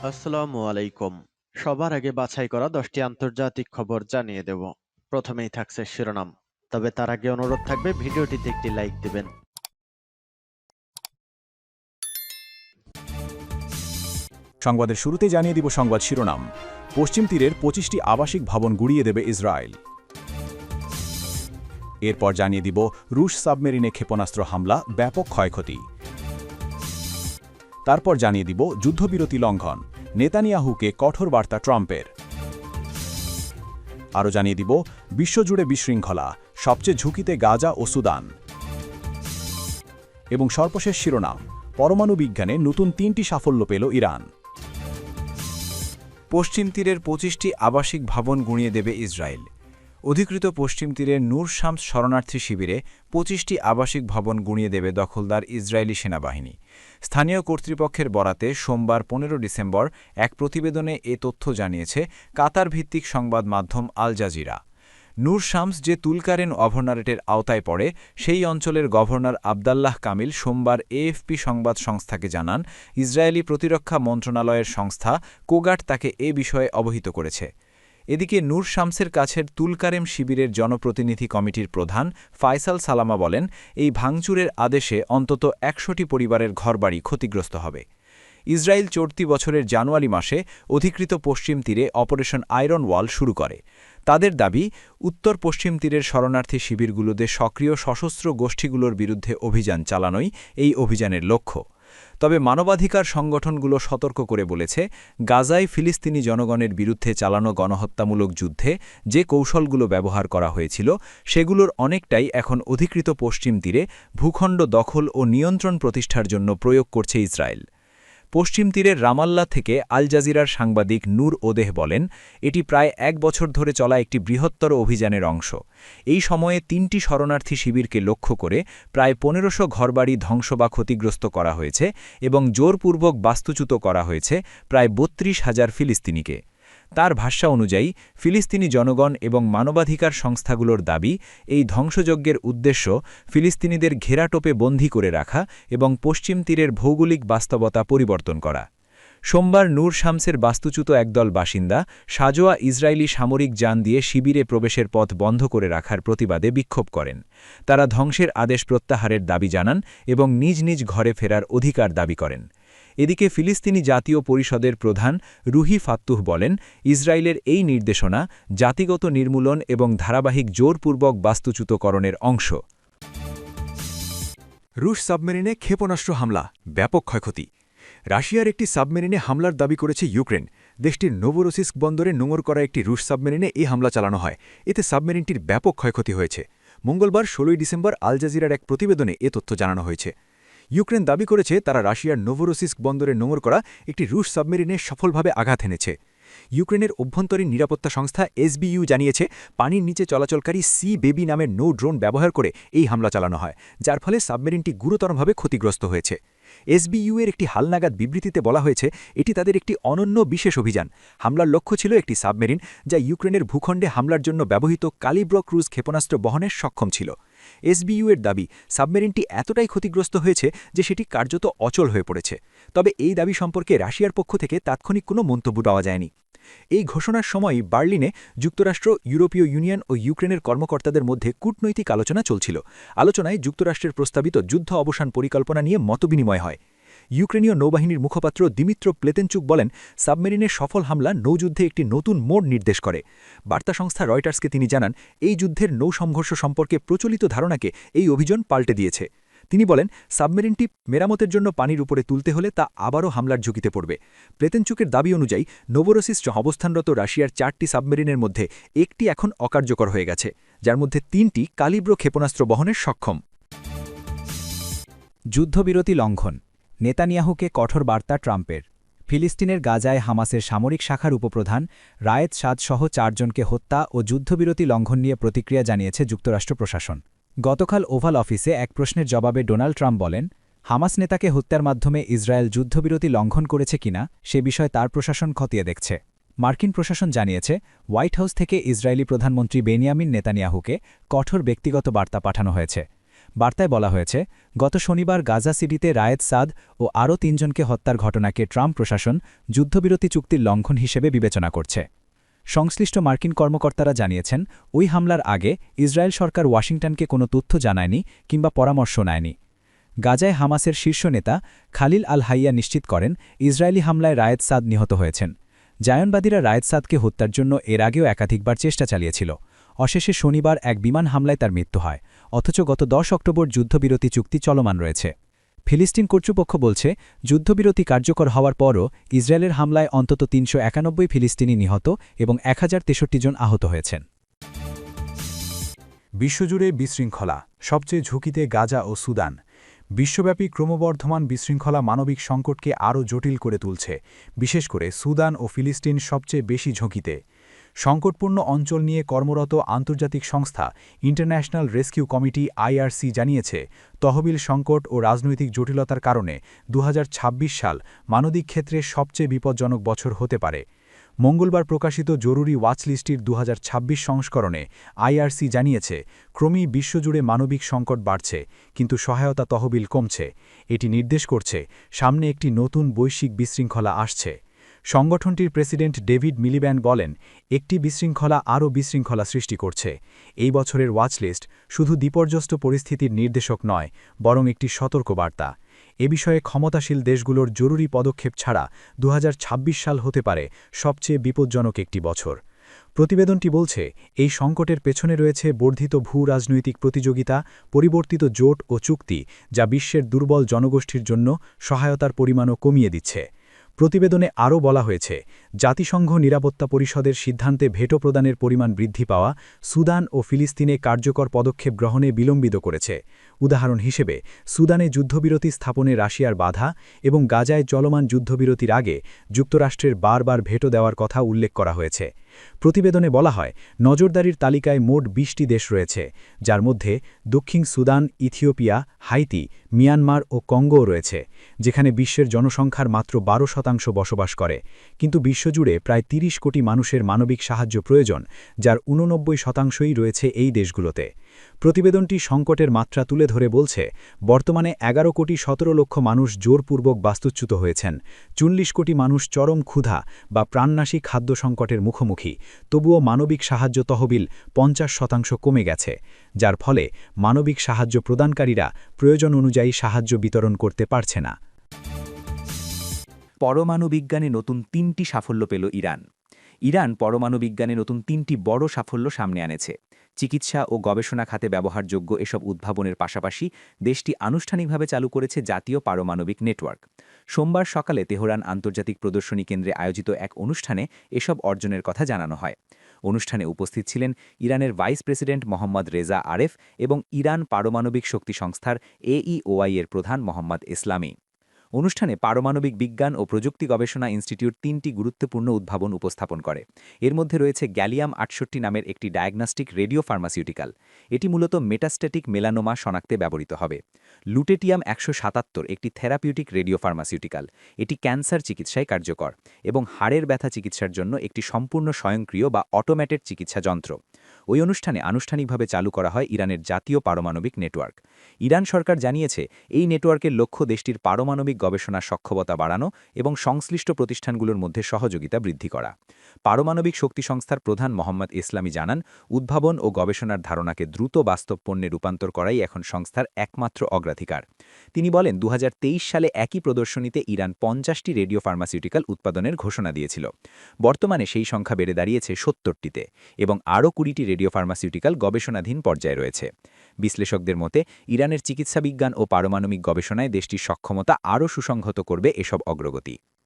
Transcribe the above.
আসসালামু আলাইকুম। সবার আগে বাছাই করা 10টি আন্তর্জাতিক খবর জানিয়ে দেব। প্রথমেই থাকছে শিরোনাম। তবে তার আগে অনুরোধ থাকবে ভিডিওটিতে একটি লাইক দিবেন। সংবাদের শুরুতেই জানিয়ে দিব সংবাদ শিরোনাম। পশ্চিম তীরের 25টি আবাসিক ভবন গুড়িয়ে দেবে ইসরায়েল। এরপর জানিয়ে দিব রুশ সাবমেরিনে ক্ষেপণাস্ত্র হামলা, ব্যাপক ক্ষয়ক্ষতি। তারপর জানিয়ে দিব যুদ্ধবিরতি লঙ্ঘন, নেতানিয়াহুকে কঠোর বার্তা ট্রাম্পের। আরও জানিয়ে দিব বিশ্বজুড়ে বিশৃঙ্খলা, সবচেয়ে ঝুঁকিতে গাজা ও সুদান। এবং সর্বশেষ শিরোনাম, পরমাণু বিজ্ঞানে নতুন 3টি সাফল্য পেল ইরান। পশ্চিম তীরের 25টি আবাসিক ভবন গুঁড়িয়ে দেবে ইসরায়েল। অধিকৃত পশ্চিম তীরের নূর শামস শরণার্থী শিবিরে 25টি আবাসিক ভবন গুঁড়িয়ে দেবে দখলদার ইসরায়েলি সেনাবাহিনী। স্থানীয় কর্তৃপক্ষের বরাতে সোমবার 15 ডিসেম্বর এক প্রতিবেদনে এ তথ্য জানিয়েছে কাতার ভিত্তিক সংবাদ মাধ্যম আল জাজিরা। নূর শামস যে তুলকারেন গভর্নরেটের আওতায় পড়ে, সেই অঞ্চলের গভর্নর আবদাল্লাহ কামিল সোমবার এএফপি সংবাদ সংস্থাকে জানান, ইসরায়েলি প্রতিরক্ষা মন্ত্রণালয়ের সংস্থা কোগাট তাকে এ বিষয়ে অবহিত করেছে। এদিকে নূর শামসের কাছের তুলকারেম শিবিরের জনপ্রতিনিধি কমিটির প্রধান ফায়সাল সালামা বলেন, এই ভাঙচুরের আদেশে অন্তত 100টি পরিবারের ঘরবাড়ি ক্ষতিগ্রস্ত হবে। ইসরায়েল চলতি বছরের জানুয়ারি মাসে অধিকৃত পশ্চিম তীরে অপারেশন আয়রন ওয়াল শুরু করে। তাদের দাবি, উত্তর পশ্চিম তীরের শরণার্থী শিবিরগুলোতে সক্রিয় সশস্ত্র গোষ্ঠীগুলোর বিরুদ্ধে অভিযান চালানোই এই অভিযানের লক্ষ্য। তবে মানবাধিকার সংগঠনগুলো সতর্ক করে বলেছে, গাজায় ফিলিস্তিনি জনগণের বিরুদ্ধে চালানো গণহত্যামূলক যুদ্ধে যে কৌশলগুলো ব্যবহার করা হয়েছিল, সেগুলোর অনেকটাই এখন অধিকৃত পশ্চিম তীরে ভূখণ্ড দখল ও নিয়ন্ত্রণ প্রতিষ্ঠার জন্য প্রয়োগ করছে ইসরায়েল। পশ্চিম তীরের রামাল্লা থেকে আল জাজিরার সাংবাদিক নূর ওদেহ বলেন, এটি প্রায় 1 বছর ধরে চলা একটি বৃহত্তর অভিযানের অংশ। এই সময়ে 3টি শরণার্থী শিবিরকে লক্ষ্য করে প্রায় 1500 ঘরবাড়ি ধ্বংস বা ক্ষতিগ্রস্ত করা হয়েছে এবং জোরপূর্বক বাস্তুচ্যুত করা হয়েছে প্রায় 32,000 ফিলিস্তিনিকে। তার ভাষ্য অনুযায়ী ফিলিস্তিনি জনগণ এবং মানবাধিকার সংস্থাগুলোর দাবি, এই ধ্বংসযজ্ঞের উদ্দেশ্য ফিলিস্তিনিদের ঘেরাটোপে বন্দী করে রাখা এবং পশ্চিম তীরের ভৌগোলিক বাস্তবতা পরিবর্তন করা। সোমবার নূর শামসের বাস্তুচ্যুত একদল বাসিন্দা সাজোয়া ইসরায়েলি সামরিক যান দিয়ে শিবিরে প্রবেশের পথ বন্ধ করে রাখার প্রতিবাদে বিক্ষোভ করেন। তারা ধ্বংসের আদেশ প্রত্যাহারের দাবি জানান এবং নিজ নিজ ঘরে ফেরার অধিকার দাবি করেন। এদিকে ফিলিস্তিনি জাতীয় পরিষদের প্রধান রুহি ফাত্তুহ বলেন, ইসরায়েলের এই নির্দেশনা জাতিগত নির্মূলন এবং ধারাবাহিক জোরপূর্বক বাস্তুচ্যুতকরণের অংশ। রুশ সাবমেরিনে ক্ষেপণাস্ত্র হামলা, ব্যাপক ক্ষয়ক্ষতি। রাশিয়ার একটি সাবমেরিনে হামলার দাবি করেছে ইউক্রেন। দেশটির নোভোরোসিস্ক বন্দরে নোঙর করা একটি রুশ সাবমেরিনে এই হামলা চালানো হয়। এতে সাবমেরিনটির ব্যাপক ক্ষয়ক্ষতি হয়েছে। মঙ্গলবার 16 ডিসেম্বর আল জাজিরার এক প্রতিবেদনে এ তথ্য জানানো হয়েছে। ইউক্রেন দাবি করেছে, তারা রাশিয়ার নোভোরোসিস্ক বন্দরে নোঙর করা একটি রুশ সাবমেরিনে সফলভাবে আঘাত এনেছে। ইউক্রেনের অভ্যন্তরীণ নিরাপত্তা সংস্থা এসবিইউ জানিয়েছে, পানির নিচে চলাচলকারী সি বেবি নামের নৌ ড্রোন ব্যবহার করে এই হামলা চালানো হয়, যার ফলে সাবমেরিনটি গুরুতরভাবে ক্ষতিগ্রস্ত হয়েছে। এসবিইউ এর একটি হালনাগাদ বিবৃতিতে বলা হয়েছে, এটি তাদের একটি অনন্য বিশেষ অভিযান। হামলার লক্ষ্য ছিল একটি সাবমেরিন, যা ইউক্রেনের ভূখণ্ডে হামলার জন্য ব্যবহৃত কালিব্র ক্রুজ ক্ষেপণাস্ত্র বহনে সক্ষম ছিল। এসবিইউ এর দাবি, সাবমেরিনটি এতটাই ক্ষতিগ্রস্ত হয়েছে যে সেটি কার্যত অচল হয়ে পড়েছে। তবে এই দাবি সম্পর্কে রাশিয়ার পক্ষ থেকে তাৎক্ষণিক কোনো মন্তব্য পাওয়া যায়নি। এই ঘোষণার সময়ই বার্লিনে যুক্তরাষ্ট্র, ইউরোপীয় ইউনিয়ন ও ইউক্রেনের কর্মকর্তাদের মধ্যে কূটনৈতিক আলোচনা চলছিল। আলোচনায় যুক্তরাষ্ট্রের প্রস্তাবিত যুদ্ধ অবসান পরিকল্পনা নিয়ে মতবিনিময় হয়। ইউক্রেনীয় নৌবাহিনীর মুখপাত্র দিমিত্র প্লেতেনচুক বলেন, সাবমেরিনের সফল হামলা নৌযুদ্ধে একটি নতুন মোড় নির্দেশ করে। বার্তা সংস্থা রয়টার্সকে তিনি জানান, এই যুদ্ধের নৌ সংঘর্ষ সম্পর্কে প্রচলিত ধারণাকে এই অভিযান পাল্টে দিয়েছে। তিনি বলেন, সাবমেরিনটি মেরামতের জন্য পানির উপরে তুলতে হলে তা আবারও হামলার ঝুঁকিতে পড়বে। প্লেতেনচুকের দাবি অনুযায়ী নোভোরোসিস অবস্থানরত রাশিয়ার 4টি সাবমেরিনের মধ্যে একটি এখন অকার্যকর হয়ে গেছে, যার মধ্যে 3টি কালিব্র ক্ষেপণাস্ত্র বহনের সক্ষম। যুদ্ধবিরতি লঙ্ঘন, নেতানিয়াহুকে কঠোর বার্তা ট্রাম্পের। ফিলিস্তিনের গাজায় হামাসের সামরিক শাখার উপপ্রধান রায়েদ সাদসহ 4 জনকে হত্যা ও যুদ্ধবিরতি লঙ্ঘন নিয়ে প্রতিক্রিয়া জানিয়েছে যুক্তরাষ্ট্র প্রশাসন। গতকাল ওভাল অফিসে এক প্রশ্নের জবাবে ডোনাল্ড ট্রাম্প বলেন, হামাস নেতাকে হত্যার মাধ্যমে ইসরায়েল যুদ্ধবিরতি লঙ্ঘন করেছে কিনা সে বিষয়ে তার প্রশাসন খতিয়ে দেখছে। মার্কিন প্রশাসন জানিয়েছে, হোয়াইট হাউস থেকে ইসরায়েলি প্রধানমন্ত্রী বেনিয়ামিন নেতানিয়াহুকে কঠোর ব্যক্তিগত বার্তা পাঠানো হয়েছে। বার্তায় বলা হয়েছে, গত শনিবার গাজা সিটিতে রায়েদ সাদ ও আরও ৩ জনকে হত্যার ঘটনাকে ট্রাম্প প্রশাসন যুদ্ধবিরতি চুক্তির লঙ্ঘন হিসেবে বিবেচনা করছে। সংশ্লিষ্ট মার্কিন কর্মকর্তারা জানিয়েছেন, ওই হামলার আগে ইসরায়েল সরকার ওয়াশিংটনকে কোনো তথ্য জানায়নি কিংবা পরামর্শ নেয়নি। গাজায় হামাসের শীর্ষ নেতা খালিল আল হাইয়া নিশ্চিত করেন, ইসরায়েলি হামলায় রায়েদ সাদ নিহত হয়েছেন। জায়নবাদীরা রায়েদ সাদকে হত্যার জন্য এর আগেও একাধিকবার চেষ্টা চালিয়েছিল। অশেষে শনিবার এক বিমান হামলায় তার মৃত্যু হয়, অথচ গত 10 অক্টোবর যুদ্ধবিরতি চুক্তি চলমান রয়েছে। ফিলিস্তিন কর্তৃপক্ষ বলছে, যুদ্ধবিরতি কার্যকর হওয়ার পরও ইসরায়েলের হামলায় অন্তত ৩৯১ ফিলিস্তিনি নিহত এবং ১০৬৩ জন আহত হয়েছেন। বিশ্বজুড়ে বিশৃঙ্খলা, সবচেয়ে ঝুঁকিতে গাজা ও সুদান। বিশ্বব্যাপী ক্রমবর্ধমান বিশৃঙ্খলা মানবিক সংকটকে আরও জটিল করে তুলছে, বিশেষ করে সুদান ও ফিলিস্তিন সবচেয়ে বেশি ঝুঁকিতে। সংকটপূর্ণ অঞ্চল নিয়ে কর্মরত আন্তর্জাতিক সংস্থা ইন্টারন্যাশনাল রেস্কিউ কমিটি আইআরসি জানিয়েছে, তহবিল সংকট ও রাজনৈতিক জটিলতার কারণে ২০২৬ সাল মানবিক ক্ষেত্রে সবচেয়ে বিপজ্জনক বছর হতে পারে। মঙ্গলবার প্রকাশিত জরুরি ওয়াচলিস্টটির ২০২৬ সংস্করণে আইআরসি জানিয়েছে, ক্রমেই বিশ্বজুড়ে মানবিক সংকট বাড়ছে, কিন্তু সহায়তা তহবিল কমছে। এটি নির্দেশ করছে, সামনে একটি নতুন বৈশ্বিক বিশৃঙ্খলা আসছে। সংগঠনটির প্রেসিডেন্ট ডেভিড মিলিব্যান্ড বলেন, একটি বিশৃঙ্খলা আরও বিশৃঙ্খলা সৃষ্টি করছে। এই বছরের ওয়াচলিস্ট শুধু বিপর্যস্ত পরিস্থিতির নির্দেশক নয়, বরং একটি সতর্কবার্তা। এ বিষয়ে ক্ষমতাশীল দেশগুলোর জরুরি পদক্ষেপ ছাড়া ২০২৬ সাল হতে পারে সবচেয়ে বিপজ্জনক একটি বছর। প্রতিবেদনটি বলছে, এই সংকটের পেছনে রয়েছে বর্ধিত ভূ-রাজনৈতিক প্রতিযোগিতা, পরিবর্তিত জোট ও চুক্তি, যা বিশ্বের দুর্বল জনগোষ্ঠীর জন্য সহায়তার পরিমাণও কমিয়ে দিচ্ছে। প্রতিবেদনে আরও বলা হয়েছে, জাতিসংঘ নিরাপত্তা পরিষদের সিদ্ধান্তে ভেটো প্রদানের পরিমাণ বৃদ্ধি পাওয়া সুদান ও ফিলিস্তিনে কার্যকর পদক্ষেপ গ্রহণে বিলম্বিত করেছে। উদাহরণ হিসেবে, সুদানে যুদ্ধবিরতি স্থাপনে রাশিয়ার বাধা এবং গাজায় চলমান যুদ্ধবিরতির আগে যুক্তরাষ্ট্রের বারবার ভেটো দেওয়ার কথা উল্লেখ করা হয়েছে। প্রতিবেদনে বলা হয়, নজরদারির তালিকায় মোট ২০টি দেশ রয়েছে, যার মধ্যে দক্ষিণ সুদান, ইথিওপিয়া, হাইতি, মিয়ানমার ও কঙ্গোও রয়েছে, যেখানে বিশ্বের জনসংখ্যার মাত্র ১২% বসবাস করে। কিন্তু বিশ্বজুড়ে প্রায় ৩০ কোটি মানুষের মানবিক সাহায্য প্রয়োজন, যার ৮৯%ই রয়েছে এই দেশগুলোতে। প্রতিবেদনটি সংকটের মাত্রা তুলে ধরে বলছে, বর্তমানে ১১,১৭,০০,০০০ মানুষ জোরপূর্বক বাস্তুচ্যুত হয়েছেন, ৪০ কোটি মানুষ চরম ক্ষুধা বা প্রাণনাশী খাদ্য সংকটের মুখোমুখি। তবুও মানবিক সাহায্য তহবিল ৫০% কমে গেছে, যার ফলে মানবিক সাহায্য প্রদানকারীরা প্রয়োজন অনুযায়ী সাহায্য বিতরণ করতে পারছে না। পরমাণু বিজ্ঞানে নতুন ৩টি সাফল্য পেল ইরান। ইরান পরমাণু বিজ্ঞানে নতুন ৩টি বড় সাফল্য সামনে আনেছে। চিকিৎসা ও গবেষণা খাতে ব্যবহারযোগ্য এসব উদ্ভাবনের পাশাপাশি দেশটি আনুষ্ঠানিকভাবে চালু করেছে জাতীয় পারমাণবিক নেটওয়ার্ক। সোমবার সকালে তেহরান আন্তর্জাতিক প্রদর্শনী কেন্দ্রে আয়োজিত এক অনুষ্ঠানে এসব অর্জনের কথা জানানো হয়। অনুষ্ঠানে উপস্থিত ছিলেন ইরানের ভাইস প্রেসিডেন্ট মোহাম্মদ রেজা আরেফ এবং ইরান পারমাণবিক শক্তি সংস্থার AEOI এর প্রধান মোহাম্মদ ইসলামি। অনুষ্ঠানে পারমাণবিক বিজ্ঞান ও প্রযুক্তি গবেষণা ইনস্টিটিউট ৩টি গুরুত্বপূর্ণ উদ্ভাবন উপস্থাপন করে। এর মধ্যে রয়েছে গ্যালিয়াম ৬৮ নামের একটি ডায়াগনস্টিক রেডিও ফার্মাসিউটিক্যাল। এটি মূলত মেটাস্ট্যাটিক মেলানোমা শনাক্তে ব্যবহৃত হবে। লুটেটিয়াম ১৭৭ একটি থেরাপিউটিক রেডিও ফার্মাসিউটিক্যাল। এটি ক্যান্সার চিকিৎসায় কার্যকর এবং হাড়ের ব্যথা চিকিৎসার জন্য একটি সম্পূর্ণ স্বয়ংক্রিয় বা অটোমেটেড চিকিৎসা যন্ত্র। ওই অনুষ্ঠানে আনুষ্ঠানিকভাবে চালু করা হয় ইরানের জাতীয় পারমাণবিক নেটওয়ার্ক। ইরান সরকার জানিয়েছে, এই নেটওয়ার্কের লক্ষ্য দেশটির পারমাণবিক গবেষণার সক্ষমতা বাড়ানো এবং সংশ্লিষ্ট প্রতিষ্ঠানগুলোর মধ্যে সহযোগিতা বৃদ্ধি করা। পারমাণবিক শক্তি সংস্থার প্রধান মোহাম্মদ ইসলামি জানান, উদ্ভাবন ও গবেষণার ধারণাকে দ্রুত বাস্তব পণ্যে রূপান্তর করাই এখন সংস্থার একমাত্র অগ্রাধিকার। তিনি বলেন, ২০২৩ সালে একই প্রদর্শনীতে ইরান ৫০টি রেডিও ফার্মাসিউটিক্যাল উৎপাদনের ঘোষণা দিয়েছিল। বর্তমানে সেই সংখ্যা বেড়ে দাঁড়িয়েছে ৭০টিতে এবং আরও ২০টি রেডিও ফার্মাসিউটিক্যাল গবেষণাধীন পর্যায়ে রয়েছে। বিশ্লেষকদের মতে, ইরানের চিকিৎসা বিজ্ঞান ও পারমাণবিক গবেষণায় দেশটির সক্ষমতা আরও সুসংহত করবে এসব অগ্রগতি।